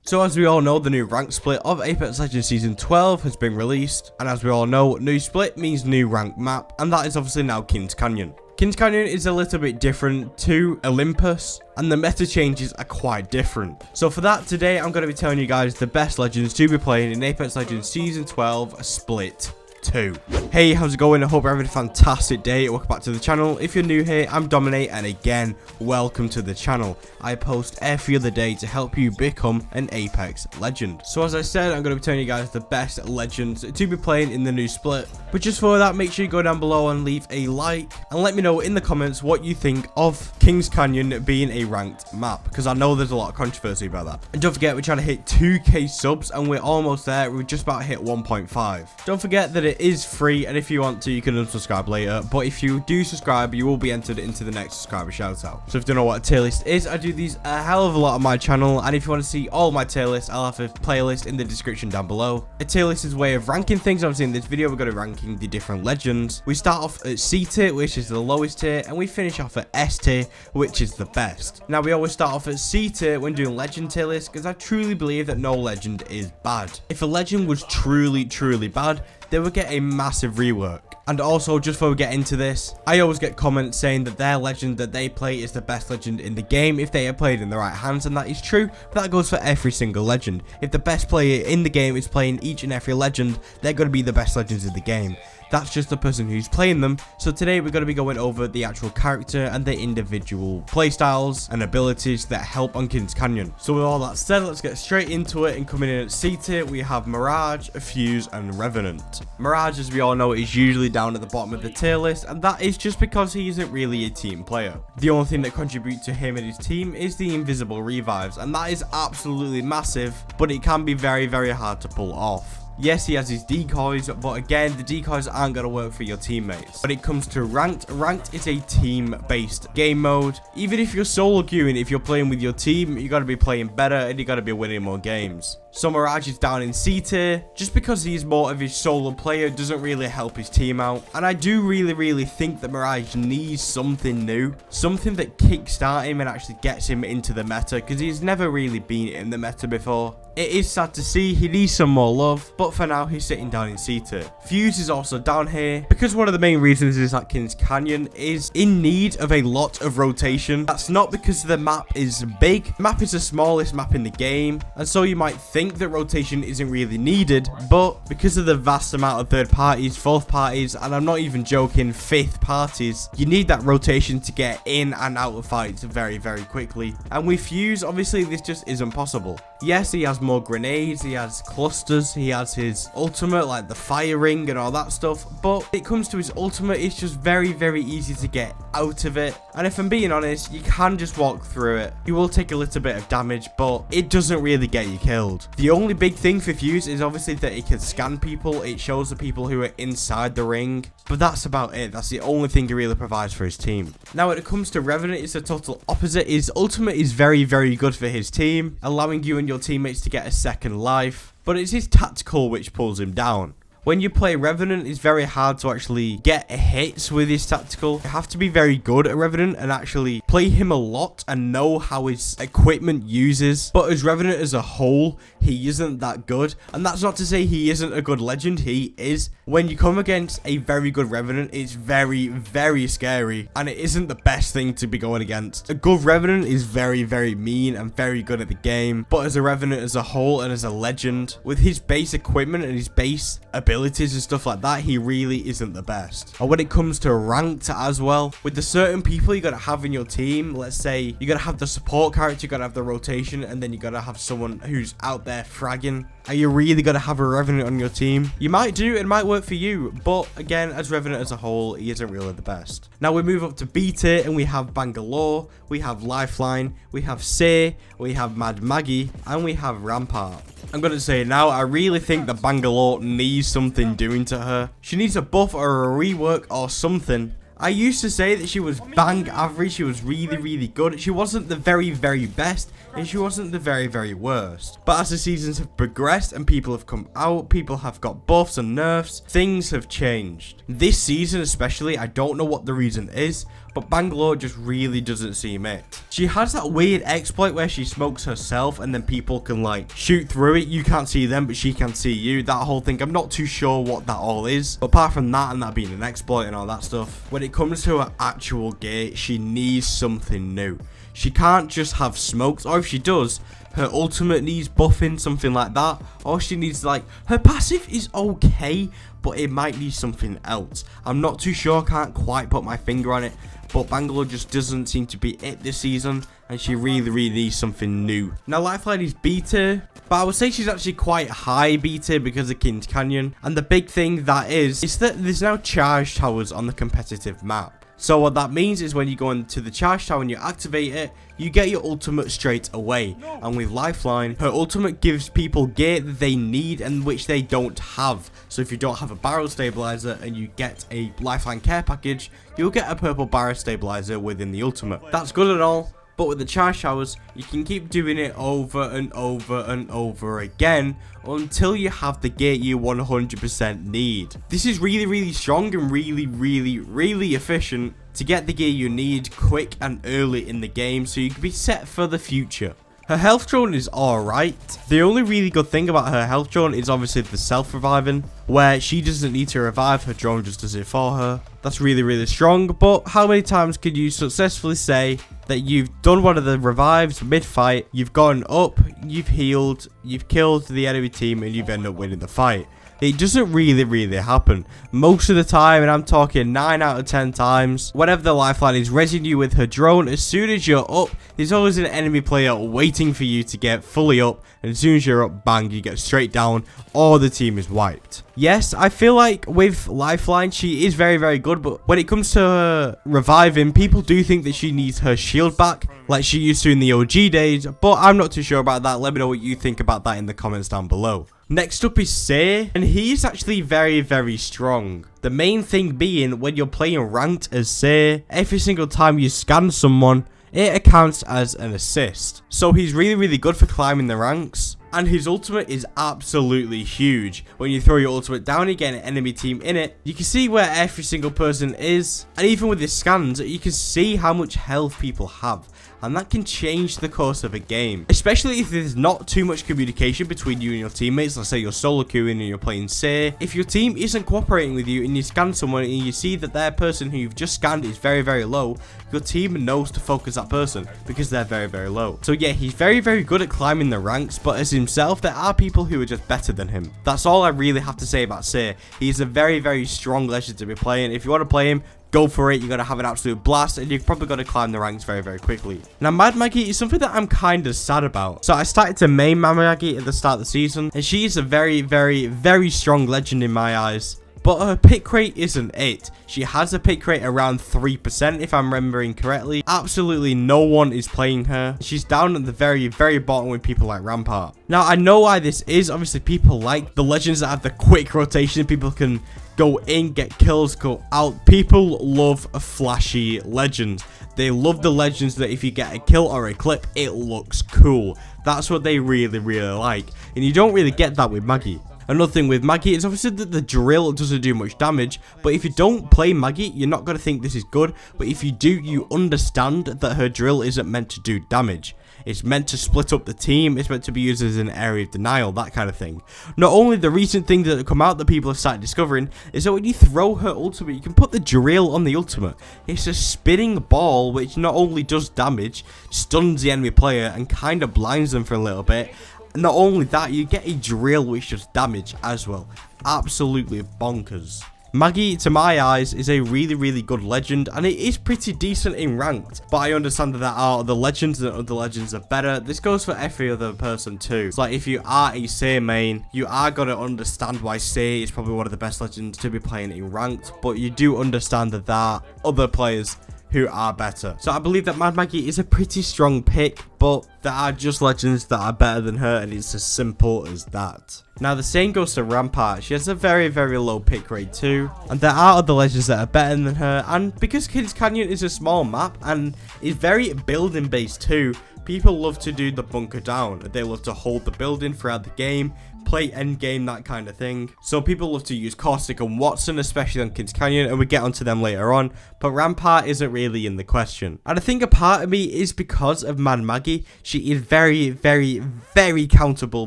So as we all know, the new rank split of Apex Legends Season 12 has been released, and as we all know, new split means new rank map, and that is obviously now Kings Canyon. Kings Canyon is a little bit different to Olympus, and the meta changes are quite different. So for that, today I'm going to be telling you guys the best legends to be playing in Apex Legends Season 12 Split 2. Hey, how's it going? I hope you're having a fantastic day. Welcome back to the channel. If you're new here, I'm Dominate, and again, welcome to the channel. I post every other day to help you become an Apex legend. So as I said, I'm going to be telling you guys the best legends to be playing in the new split. But just for that, make sure you go down below and leave a like, and let me know in the comments what you think of Kings Canyon being a ranked map, because I know there's a lot of controversy about that. And don't forget, we're trying to hit 2k subs, and we're almost there. We're just about to hit 1.5. Don't forget that it is free, and if you want to, you can unsubscribe later, but if you do subscribe, you will be entered into the next subscriber shout out. So if you don't know what a tier list is, I do these a hell of a lot on my channel, and if you want to see all my tier lists, I'll have a playlist in the description down below. A tier list is a way of ranking things. Obviously in this video we're going to be ranking the different legends. We start off at C tier, which is the lowest tier, and we finish off at S tier, which is the best. Now we always start off at C tier when doing legend tier lists, because I truly believe that no legend is bad. If a legend was truly bad, they would get a massive rework. And also, just before we get into this, I always get comments saying that their legend that they play is the best legend in the game if they are played in the right hands, and that is true, but that goes for every single legend. If the best player in the game is playing each and every legend, they're going to be the best legends in the game. That's just the person who's playing them. So today we're going to be going over the actual character and the individual playstyles and abilities that help on Kings Canyon. So with all that said, let's get straight into it. And coming in at C tier, we have Mirage, Fuse, and Revenant. Mirage, as we all know, is usually down at the bottom of the tier list, and that is just because he isn't really a team player. The only thing that contributes to him and his team is the invisible revives, and that is absolutely massive, but it can be very hard to pull off. Yes, he has his decoys, but again, the decoys aren't going to work for your teammates. When it comes to ranked is a team-based game mode. Even if you're solo queuing, if you're playing with your team, you got to be playing better and you got to be winning more games. So Mirage is down in C tier, just because he's more of a solo player doesn't really help his team out. And I do really think that Mirage needs something new, something that kickstarts him and actually gets him into the meta, because he's never really been in the meta before. It is sad to see, he needs some more love, but for now he's sitting down in C tier. Fuse is also down here, because one of the main reasons is that Kings Canyon is in need of a lot of rotation. That's not because the map is big. The map is the smallest map in the game, and so you might think that rotation isn't really needed, but because of the vast amount of third parties, fourth parties, and I'm not even joking, fifth parties, you need that rotation to get in and out of fights very quickly. And with Fuse, obviously this just isn't possible. Yes, he has more grenades, he has clusters, he has his ultimate like the fire ring and all that stuff, but when it comes to his ultimate, it's just very easy to get out of it. And if I'm being honest, you can just walk through it. You will take a little bit of damage, but it doesn't really get you killed. The only big thing for Fuse is obviously that it can scan people. It shows the people who are inside the ring, but that's about it. That's the only thing he really provides for his team. Now when it comes to Revenant, it's the total opposite. His ultimate is very good for his team, allowing you and your teammates to get a second life, but it's his tactical which pulls him down. When you play Revenant, it's very hard to actually get hits with his tactical. You have to be very good at Revenant and actually play him a lot and know how his equipment uses. But as Revenant as a whole, he isn't that good. And that's not to say he isn't a good legend. He is. When you come against a very good Revenant, it's very scary. And it isn't the best thing to be going against. A good Revenant is very mean and very good at the game. But as a Revenant as a whole and as a legend, with his base equipment and his base abilities and stuff like that, he really isn't the best. And when it comes to ranked as well, with the certain people you got to have in your team, let's say you got to have the support character, you got to have the rotation, and then you got to have someone who's out there fragging. Are you really going to have a Revenant on your team? You might do, it might work for you, but again, as Revenant as a whole, he isn't really the best. Now we move up to B tier, and we have Bangalore, we have Lifeline, we have Say, we have Mad Maggie, and we have Rampart. I'm going to say now, I really think that Bangalore needs something doing to her. She needs a buff or a rework or something. I used to say that she was bang average, she was really good. She wasn't the very best, and she wasn't the very worst. But as the seasons have progressed and people have come out, people have got buffs and nerfs, things have changed. This season especially, I don't know what the reason is, but Bangalore just really doesn't seem it. She has that weird exploit where she smokes herself and then people can like shoot through it. You can't see them, but she can see you. That whole thing, I'm not too sure what that all is. But apart from that and that being an exploit and all that stuff, when it comes to her actual gate, she needs something new. She can't just have smokes, or if she does, her ultimate needs buffing, something like that. Or she needs like, her passive is okay, but it might need something else. I'm not too sure, can't quite put my finger on it. But Bangalore just doesn't seem to be it this season, and she really needs something new. Now, Lifeline is beta, but I would say she's actually quite high beta because of Kings Canyon. And the big thing that is that there's now charge towers on the competitive map. So what that means is when you go into the charge tower and you activate it, you get your ultimate straight away. And with Lifeline, her ultimate gives people gear that they need and which they don't have. So if you don't have a barrel stabilizer and you get a Lifeline care package, you'll get a purple barrel stabilizer within the ultimate. That's good and all. But with the charge towers, you can keep doing it over and over and over again until you have the gear you 100% need. This is really strong and really efficient to get the gear you need quick and early in the game so you can be set for the future. Her health drone is alright. The only really good thing about her health drone is obviously the self-reviving, where she doesn't need to revive, her drone just does it for her. That's really strong, but how many times can you successfully say that you've done one of the revives mid-fight, you've gone up, you've healed, you've killed the enemy team, and you've ended up winning the fight? It doesn't really happen. Most of the time, and I'm talking 9 out of 10 times, whenever the Lifeline is rezzing you with her drone, as soon as you're up, there's always an enemy player waiting for you to get fully up, and as soon as you're up, bang, you get straight down, or the team is wiped. Yes, I feel like with Lifeline, she is very good, but when it comes to her reviving, people do think that she needs her shield back, like she used to in the OG days, but I'm not too sure about that. Let me know what you think about that in the comments down below. Next up is Say, and he's actually very strong. The main thing being, when you're playing ranked as Say, every single time you scan someone, it accounts as an assist. So he's really good for climbing the ranks. And his ultimate is absolutely huge. When you throw your ultimate down, you get an enemy team in it. You can see where every single person is. And even with his scans, you can see how much health people have. And that can change the course of a game. Especially if there's not too much communication between you and your teammates. Let's say you're solo queuing and you're playing Say. If your team isn't cooperating with you and you scan someone and you see that their person who you've just scanned is very low, your team knows to focus that person because they're very low. So yeah, he's very good at climbing the ranks, but as himself, there are people who are just better than him. That's all I really have to say about Say. He's a very strong legend to be playing. If you want to play him, go for it. You're going to have an absolute blast, and you're probably going to climb the ranks very quickly. Now, Mad Maggie is something that I'm kind of sad about. So I started to main Mad Maggie at the start of the season, and she is a very strong legend in my eyes. But her pick rate isn't it. She has a pick rate around 3% if I'm remembering correctly. Absolutely no one is playing her. She's down at the very bottom with people like Rampart. Now, I know why this is. Obviously, people like the legends that have the quick rotation. People can go in, get kills, go out. People love a flashy legend. They love the legends that if you get a kill or a clip, it looks cool. That's what they really like. And you don't really get that with Maggie. Another thing with Maggie is obviously that the drill doesn't do much damage, but if you don't play Maggie, you're not going to think this is good, but if you do, you understand that her drill isn't meant to do damage. It's meant to split up the team, it's meant to be used as an area of denial, that kind of thing. Not only the recent things that have come out that people have started discovering, is that when you throw her ultimate, you can put the drill on the ultimate. It's a spinning ball which not only does damage, stuns the enemy player and kind of blinds them for a little bit. Not only that, you get a drill which does damage as well. Absolutely bonkers. Maggie, to my eyes, is a really good legend, and it is pretty decent in ranked. But I understand that there are other legends and other legends are better. This goes for every other person too. It's like if you are a Say main, you are going to understand why Say is probably one of the best legends to be playing in ranked. But you do understand that there are other players who are better. So I believe that Mad Maggie is a pretty strong pick, but there are just legends that are better than her, and it's as simple as that. Now the same goes to Rampart. She has a very low pick rate too, and there are other legends that are better than her, and because Kings Canyon is a small map and is very building based too, people love to do the bunker down. They love to hold the building throughout the game, play endgame, that kind of thing. So people love to use Caustic and Watson, especially on Kings Canyon, and we get onto them later on, but Rampart isn't really in the question. And I think a part of me is because of Mad Maggie. She is very, very, very countable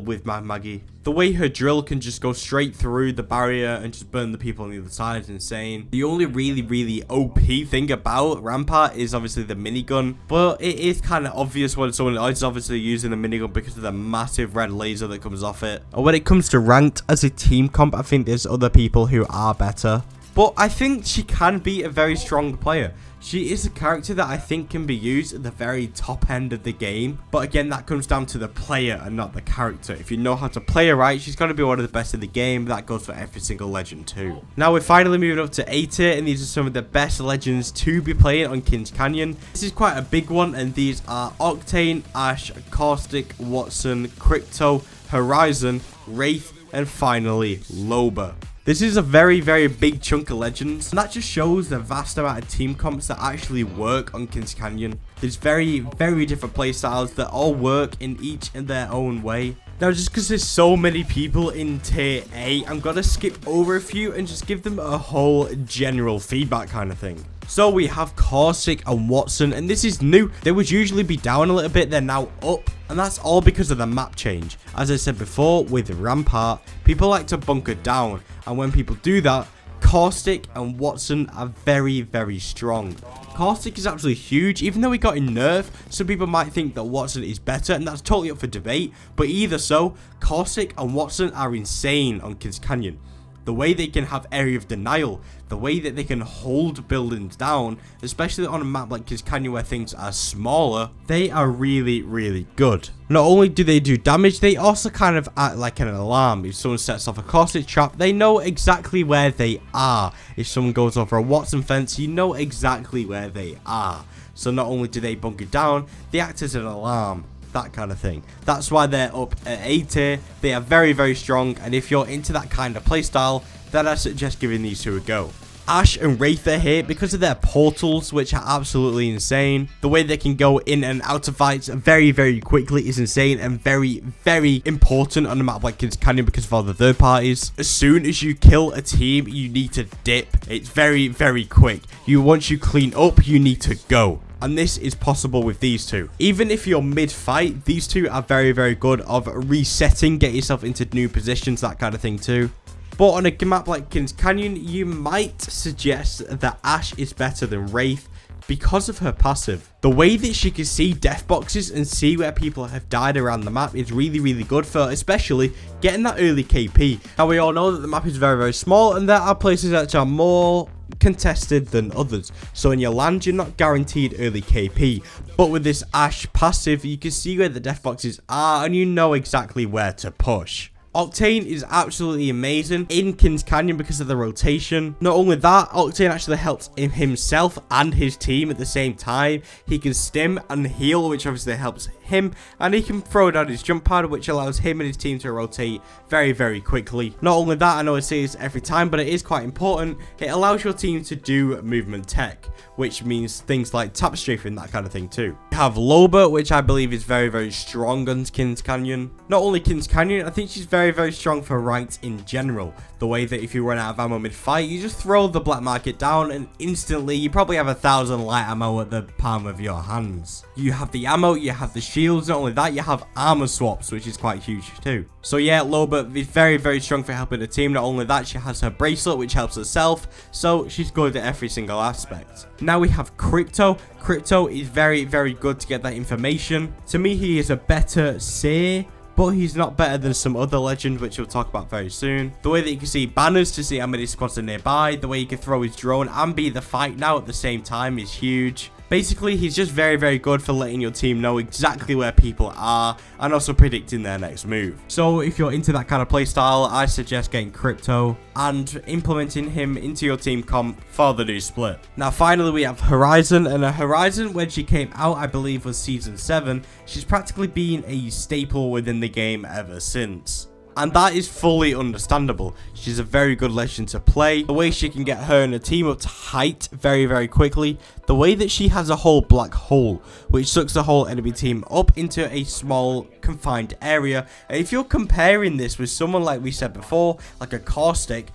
with Mad Maggie. The way her drill can just go straight through the barrier and just burn the people on the other side is insane. The only really OP thing about Rampart is obviously the minigun, but it is kind of obvious when someone is obviously using the minigun because of the massive red laser that comes off it. And when it comes to ranked as a team comp, I think there's other people who are better. But I think she can be a very strong player. She is a character that I think can be used at the very top end of the game. But again, that comes down to the player and not the character. If you know how to play her right, she's going to be one of the best in the game. That goes for every single legend too. Now we're finally moving up to A tier, and these are some of the best legends to be playing on Kings Canyon. This is quite a big one, and these are Octane, Ash, Caustic, Watson, Crypto, Horizon, Wraith, and finally Loba. This is a very big chunk of legends, and that just shows the vast amount of team comps that actually work on Kings Canyon. There's very different playstyles that all work in each in their own way. Now, just because there's so many people in tier A, I'm gonna skip over a few and just give them a whole general feedback kind of thing. So we have Caustic and Watson, and this is new. They would usually be down a little bit, they're now up, and that's all because of the map change. As I said before, with Rampart, people like to bunker down, and when people do that, Caustic and Watson are very strong. Caustic is absolutely huge. Even though he got a nerf, some people might think that Watson is better, and that's totally up for debate. But either so, Caustic and Watson are insane on Kings Canyon. The way they can have area of denial, the way that they can hold buildings down, especially on a map like Kings Canyon where things are smaller, they are really good. Not only do they do damage, they also kind of act like an alarm. If someone sets off a Caustic trap, they know exactly where they are. If someone goes over a Watson fence, you know exactly where they are. So not only do they bunker down, they act as an alarm. That kind of thing. That's why they're up at A tier. They are very strong, and if you're into that kind of playstyle, then I suggest giving these two a go. Ash and Wraith are here because of their portals, which are absolutely insane. The way they can go in and out of fights very quickly is insane, and very important on a map like Kings Canyon because of all the third parties. As soon as you kill a team, you need to dip. It's very quick. Once you clean up, you need to go. And this is possible with these two. Even if you're mid-fight, these two are very good of resetting, get yourself into new positions, that kind of thing too. But on a map like Kings Canyon, you might suggest that Ash is better than Wraith because of her passive. The way that she can see death boxes and see where people have died around the map is really good for especially getting that early KP. Now we all know that the map is very small, and there are places that are more contested than others, so in your land you're not guaranteed early KP, but with this Ash passive you can see where the death boxes are and you know exactly where to push. Octane is absolutely amazing in Kings Canyon because of the rotation. Not only that, Octane actually helps himself and his team at the same time. He can stim and heal, which obviously helps him, and he can throw down his jump pad, which allows him and his team to rotate very quickly. Not only that, I know I say this every time, but it is quite important, it allows your team to do movement tech, which means things like tap strafing, that kind of thing too. You have Loba, which I believe is very strong on Kings Canyon. Not only Kings Canyon, I think she's very strong for ranked in general. The way that if you run out of ammo mid-fight, you just throw the black market down and instantly you probably have 1,000 light ammo at the palm of your hands. You have the ammo, you have the shields, not only that, you have armor swaps, which is quite huge too. So yeah, Loba is very strong for helping the team. Not only that, she has her bracelet, which helps herself, so she's good at every single aspect. Now we have Crypto. Crypto is very good to get that information. To me, he is a better seer, but he's not better than some other legend, which we'll talk about very soon. The way that you can see banners to see how many squads are nearby, the way you can throw his drone and be the fight now at the same time is huge. Basically, he's just very good for letting your team know exactly where people are and also predicting their next move. So if you're into that kind of playstyle, I suggest getting Crypto and implementing him into your team comp for the new split. Now finally we have Horizon, and Horizon, when she came out, I believe was season 7, she's practically been a staple within the game ever since. And that is fully understandable. She's a very good legend to play. The way she can get her and her team up to height very, very quickly. The way that she has a whole black hole, which sucks the whole enemy team up into a small, confined area. And if you're comparing this with someone like we said before, like a Caustic,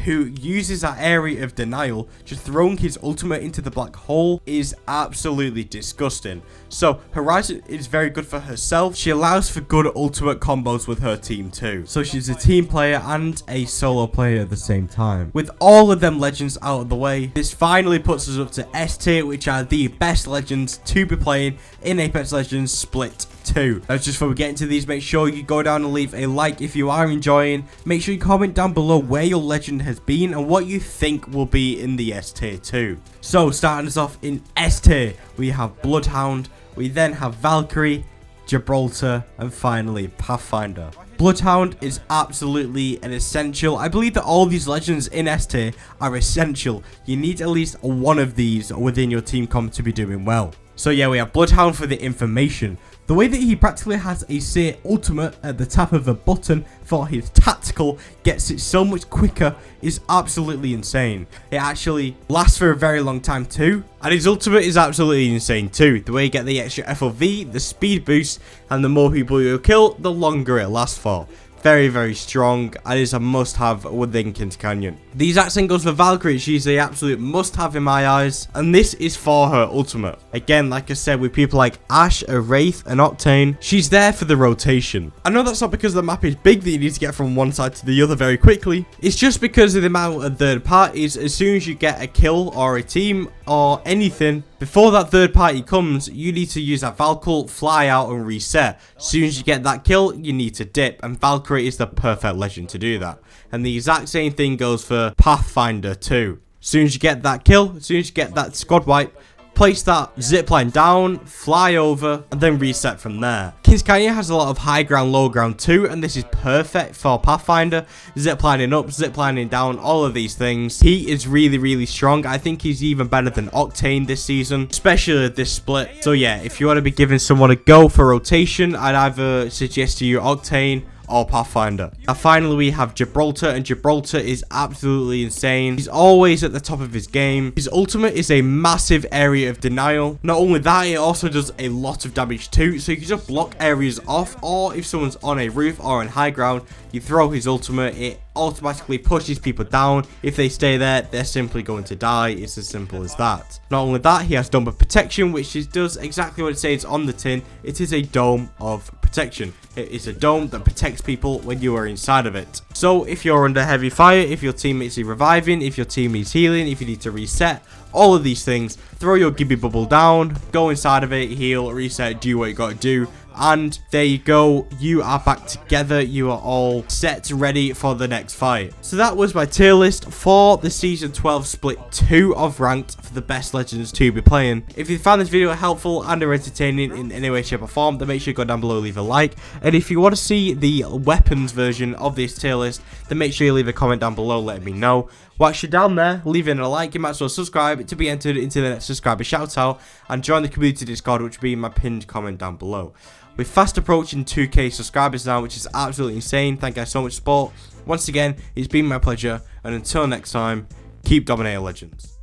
who uses that area of denial, just throwing his ultimate into the black hole is absolutely disgusting. So Horizon is very good for herself. She allows for good ultimate combos with her team too. So she's a team player and a solo player at the same time. With all of them legends out of the way, this finally puts us up to S tier, which are the best legends to be playing in Apex Legends Split 2. Now, just before we get into these, make sure you go down and leave a like if you are enjoying. Make sure you comment down below where your legend has been and what you think will be in the S tier too. So starting us off in S tier, we have Bloodhound, we then have Valkyrie, Gibraltar, and finally Pathfinder. Bloodhound is absolutely an essential. I believe that all these legends in S tier are essential. You need at least one of these within your team comp to be doing well. So yeah, we have Bloodhound for the information. The way that he practically has a Seer ultimate at the tap of a button for his tactical gets it so much quicker is absolutely insane. It actually lasts for a very long time too. And his ultimate is absolutely insane too. The way you get the extra FOV, the speed boost, and the more people you kill, the longer it lasts for. Very, very strong, and is a must-have within Kings Canyon. The exact same goes for Valkyrie. She's the absolute must-have in my eyes, and this is for her ultimate. Again, like I said, with people like Ash, Wraith, and Octane, she's there for the rotation. I know that's not because the map is big that you need to get from one side to the other very quickly. It's just because of the amount of third parties. As soon as you get a kill or a team or anything, before that third party comes, you need to use that Valkyrie, fly out and reset. As soon as you get that kill, you need to dip, and Valkyrie is the perfect legend to do that. And the exact same thing goes for Pathfinder too. As soon as you get that kill, as soon as you get that squad wipe, place that zipline down, fly over, and then reset from there. Kings Canyon has a lot of high ground, low ground too, and this is perfect for Pathfinder. Ziplining up, ziplining down, all of these things. He is really, really strong. I think he's even better than Octane this season, especially at this split. So yeah, if you want to be giving someone a go for rotation, I'd either suggest to you Octane or Pathfinder. And finally, we have Gibraltar, and Gibraltar is absolutely insane. He's always at the top of his game. His ultimate is a massive area of denial. Not only that, it also does a lot of damage too, so you can just block areas off, or if someone's on a roof or on high ground, you throw his ultimate, it automatically pushes people down. If they stay there, they're simply going to die. It's as simple as that. Not only that, he has Dome of Protection, which does exactly what it says on the tin. It is a dome of protection. It is a dome that protects people when you are inside of it. So if you're under heavy fire, if your teammates are reviving, if your team needs healing, if you need to reset, all of these things, throw your Gibby bubble down, go inside of it, heal, reset, do what you got to do. And there you go, you are back together, you are all set, ready for the next fight. So that was my tier list for the Season 12 Split 2 of Ranked for the best legends to be playing. If you found this video helpful and or entertaining in any way, shape or form, then make sure you go down below, leave a like. And if you want to see the weapons version of this tier list, then make sure you leave a comment down below letting me know. Whilst you're down there, leaving a like, you might as well subscribe to be entered into the next subscriber shoutout, and join the community Discord, which will be in my pinned comment down below. We're fast approaching 2k subscribers now, which is absolutely insane. Thank you guys so much for support. Once again, it's been my pleasure, and until next time, keep dominating legends.